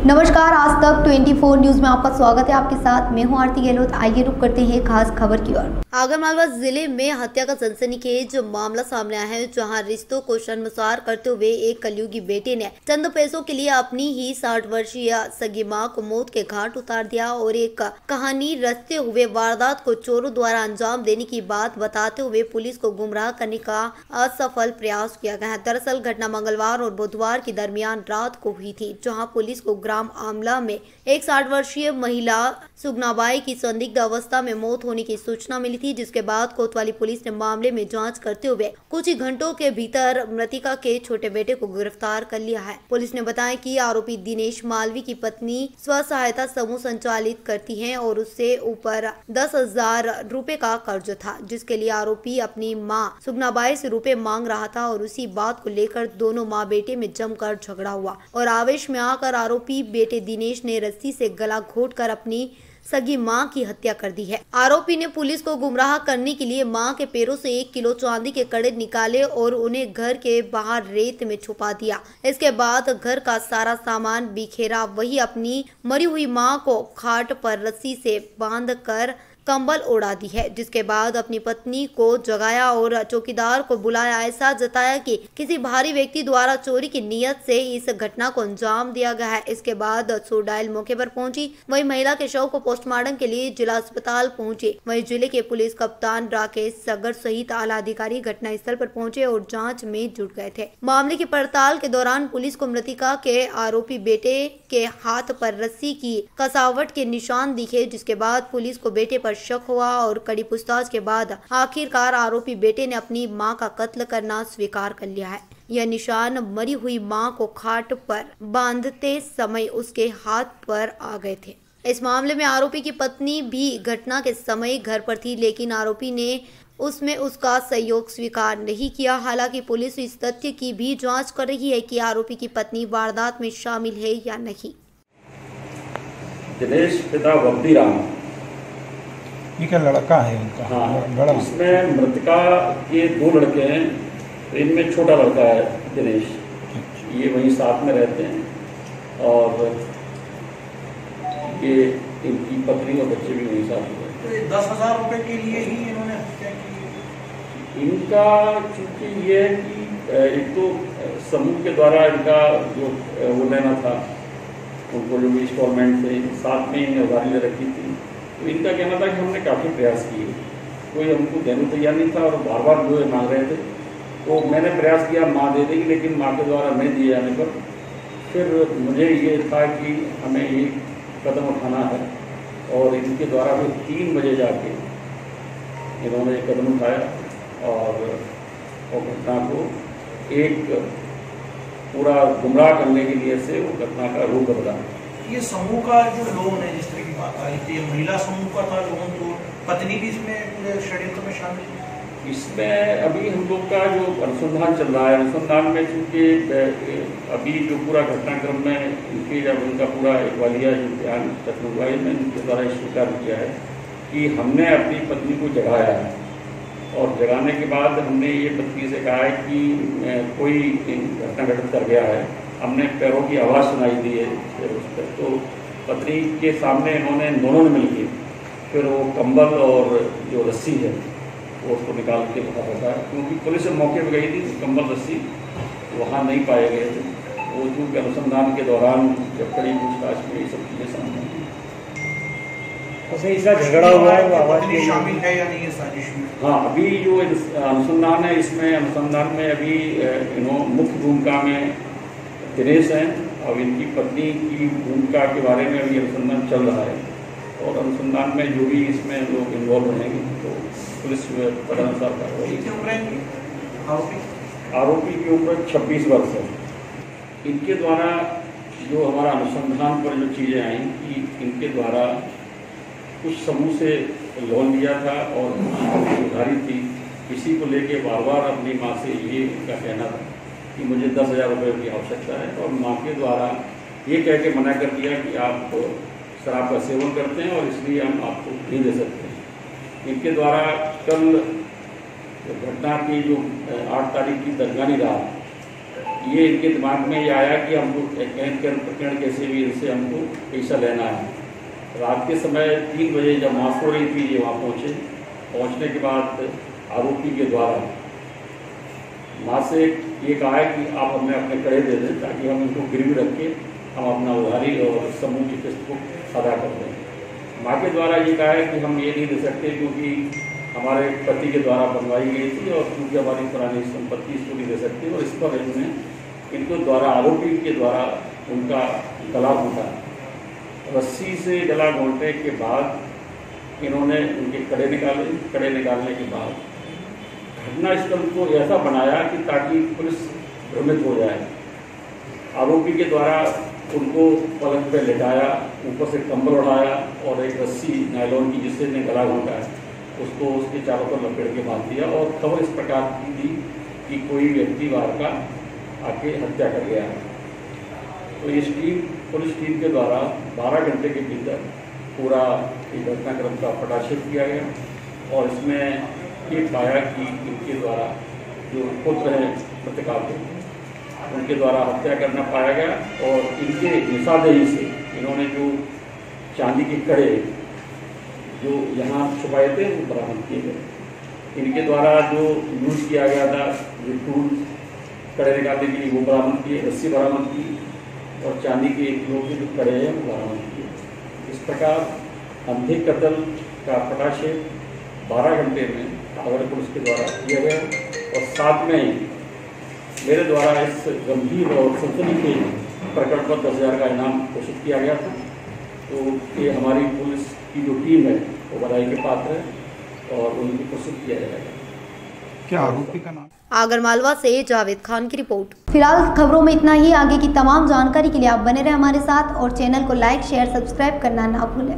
नमस्कार, आज तक 24 न्यूज में आपका स्वागत है। आपके साथ मैं हूं आरती गहलोत। आइए रुक करते हैं खास खबर की ओर। आगरमालवा जिले में हत्या का सनसनीखेज मामला सामने आया है, जहां रिश्तों को शर्मसार करते हुए एक कलयुगी बेटे ने चंद पैसों के लिए अपनी ही 60 वर्षीय सगी मां को मौत के घाट उतार दिया और एक कहानी रचते हुए वारदात को चोरों द्वारा अंजाम देने की बात बताते हुए पुलिस को गुमराह करने का असफल प्रयास किया गया है। दरअसल घटना मंगलवार और बुधवार के दरमियान रात को हुई थी, जहाँ पुलिस को ग्राम आमला में एक 60 वर्षीय महिला सुगनाबाई की संदिग्ध अवस्था में मौत होने की सूचना मिली थी, जिसके बाद कोतवाली पुलिस ने मामले में जांच करते हुए कुछ ही घंटों के भीतर मृतिका के छोटे बेटे को गिरफ्तार कर लिया है। पुलिस ने बताया कि आरोपी दिनेश मालवी की पत्नी स्व सहायता समूह संचालित करती है और उससे ऊपर 10,000 रुपए का कर्ज था, जिसके लिए आरोपी अपनी मां सुगनाबाई से रुपए मांग रहा था और उसी बात को लेकर दोनों माँ बेटे में जमकर झगड़ा हुआ और आवेश में आकर आरोपी बेटे दिनेश ने रस्सी से गला घोंटकर अपनी सगी मां की हत्या कर दी है। आरोपी ने पुलिस को गुमराह करने के लिए मां के पैरों से 1 किलो चांदी के कड़े निकाले और उन्हें घर के बाहर रेत में छुपा दिया। इसके बाद घर का सारा सामान बिखेरा, वही अपनी मरी हुई मां को खाट पर रस्सी से बांधकर कंबल उड़ा दी है, जिसके बाद अपनी पत्नी को जगाया और चौकीदार को बुलाया। ऐसा जताया कि किसी भारी व्यक्ति द्वारा चोरी की नियत से इस घटना को अंजाम दिया गया है। इसके बाद सोडाइल मौके पर पहुंची, वही महिला के शव को पोस्टमार्टम के लिए जिला अस्पताल पहुंचे। वही जिले के पुलिस कप्तान राकेश सगर सहित आला अधिकारी घटनास्थल पर पहुंचे और जाँच में जुट गए थे। मामले की पड़ताल के दौरान पुलिस को मृतिका के आरोपी बेटे के हाथ पर रस्सी की कसावट के निशान दिखे, जिसके बाद पुलिस को बेटे पर शक हुआ और कड़ी पूछताछ के बाद आखिरकार आरोपी बेटे ने अपनी मां का कत्ल करना स्वीकार कर लिया है। यह निशान मरी हुई मां को खाट पर बांधते समय उसके हाथ पर आ गए थे। इस मामले में आरोपी की पत्नी भी घटना के समय घर पर थी, लेकिन आरोपी ने उसमें उसका सहयोग स्वीकार नहीं किया। हालांकि पुलिस इस तथ्य की भी जांच कर रही है कि आरोपी की पत्नी वारदात में शामिल है या नहीं। दिनेश पिता वक्तीराम, ये क्या लड़का है उनका? हाँ, बड़ा। इसमें मृतिका के 2 लड़के हैं, तो इनमें छोटा लड़का है दिनेश, ये वहीं साथ में रहते हैं और ये इनकी पत्नी और बच्चे भी वहीं साथ में। तो 10,000 रुपए के लिए ही इन्होंने हत्या की? इनका चूंकि ये है कि एक तो समूह के द्वारा इनका जो वो लेना था, उनको जो भी इंस्टॉलमेंट थे साथ में इन्हें उधारी ले रखी थी, तो इनका कहना था कि हमने काफ़ी प्रयास किए, कोई हमको देने तैयार नहीं था और बार बार जो है मांग रहे थे। तो मैंने प्रयास किया माँ दे देगी, लेकिन माँ के द्वारा नहीं दिए जाने पर फिर मुझे ये था कि हमें ये कदम उठाना है और इनके द्वारा भी 3 बजे जाके इन्होंने ये कदम उठाया और घटना को एक पूरा गुमराह करने के लिए से वो घटना का रूप बदला। ये समूह का जो लोन है, जिस तरह की बात आ रही थी, महिला समूह का था लोन, तो पत्नी भी इसमें पूरे षड्यंत्र में शामिल है? इसमें अभी हम लोग का जो अनुसंधान चल रहा है, अनुसंधान में चूँकि अभी जो पूरा घटनाक्रम में इनकी जब उनका पूरा वालिया जो ध्यान तकनुबाई में इनके द्वारा स्वीकार किया है कि हमने अपनी पत्नी को जगाया है और जगाने के बाद हमने ये पत्नी से कहा है कि कोई घटना घटित कर गया है, हमने पैरों की आवाज़ सुनाई दी है उस पर। तो पत्नी के सामने इन्होंने दोनों ने मिलकर फिर वो कंबल और जो रस्सी है वो उसको निकाल के बाहर रखा है, क्योंकि पुलिस मौके पर गई थी, कंबल रस्सी वहाँ नहीं पाए गए थे। वो चूँकि अनुसंधान के दौरान जब कड़ी पूछताछ में ये सब चीज़ें सामने आई। इसका झगड़ा हुआ है, पत्नी शामिल है या नहीं है साजिश में? हाँ, अभी जो अनुसंधान है, इसमें अनुसंधान में अभी मुख्य भूमिका में दिनेश हैं और इनकी पत्नी की भूमिका के बारे में अभी अनुसंधान चल रहा है और अनुसंधान में जो भी इसमें लोग इन्वॉल्व रहेंगे तो पुलिस तदनुसार कार्रवाई। आरोपी की उम्र 26 वर्ष है। इनके द्वारा जो हमारा अनुसंधान पर जो चीज़ें आई कि इनके द्वारा कुछ समूह से लोन लिया था और उधारी थी, इसी को लेके बार बार अपनी माँ से ये इनका कहना था कि मुझे 10,000 रुपये की आवश्यकता है और माँ के द्वारा ये कह के मना कर दिया कि आप शराब का सेवन करते हैं और इसलिए हम आपको नहीं दे सकते हैं। इनके द्वारा कल घटना की जो 8 तारीख की दरमियानी रात ये इनके दिमाग में ये आया कि हमको प्रकरण कैसे भी इनसे हमको पैसा लेना है। रात के समय 3 बजे जब माफ हो रही थी ये वहाँ पहुँचे। पहुँचने के बाद आरोपी के द्वारा माँ से ये कहा है कि आप हमें अपने कड़े दे दें ताकि हम इनको गिरवी रख के हम अपना उधारी और समूह की किस्त को अदा कर दें। माँ के द्वारा ये कहा है कि हम ये नहीं दे सकते क्योंकि हमारे पति के द्वारा बनवाई गई थी और क्योंकि हमारी पुरानी संपत्ति इसको नहीं दे सकती। और इस पर इनको द्वारा आरोपी के द्वारा उनका गला घोंटा। रस्सी से गला घोंटने के बाद इन्होंने उनके कड़े निकाले। कड़े निकालने के बाद घटनास्थल को ऐसा बनाया कि ताकि पुलिस भ्रमित हो जाए। आरोपी के द्वारा उनको पलंग पे लेटाया, ऊपर से कंबल उठाया और एक रस्सी नायलॉन की जिससे ने गला घोंटा है उसको उसके चारों पर लपेट के बांध दिया। और खबर इस प्रकार की थी कि कोई व्यक्ति बाहर का आके हत्या कर गया। तो इस पुलिस टीम के द्वारा 12 घंटे के भीतर पूरा घटनाक्रम का पटाक्षेप किया गया और इसमें ये पाया कि इनके द्वारा जो पुत्र हैं मृतक उनके द्वारा हत्या करना पाया गया। और इनके निशानदेही से इन्होंने जो चांदी के कड़े जो यहाँ छुपाए थे वो बरामद किए गए। इनके द्वारा जो यूज किया गया था जो टूल्स कड़े निकालने के लिए वो बरामद किए, रस्सी बरामद की और चांदी के 1 किलो के जो कड़े हैं वो बरामद किए। इस प्रकार अंधे कत्ल का पटाक्षेप 12 घंटे में आगरा पुलिस के द्वारा किया गया। और साथ में ही मेरे द्वारा इस गंभीर और सनसनीखेज प्रकरण पर 10,000 का इनाम घोषित किया गया था। तो ये हमारी पुलिस की जो टीम है वो बधाई के पात्र है और उनको पुरस्कृत किया जाएगा। क्या आरोपी का नाम? आगरमालवा से जावेद खान की रिपोर्ट। फिलहाल खबरों में इतना ही। आगे की तमाम जानकारी के लिए आप बने रहे हमारे साथ और चैनल को लाइक, शेयर, सब्सक्राइब करना ना भूलें।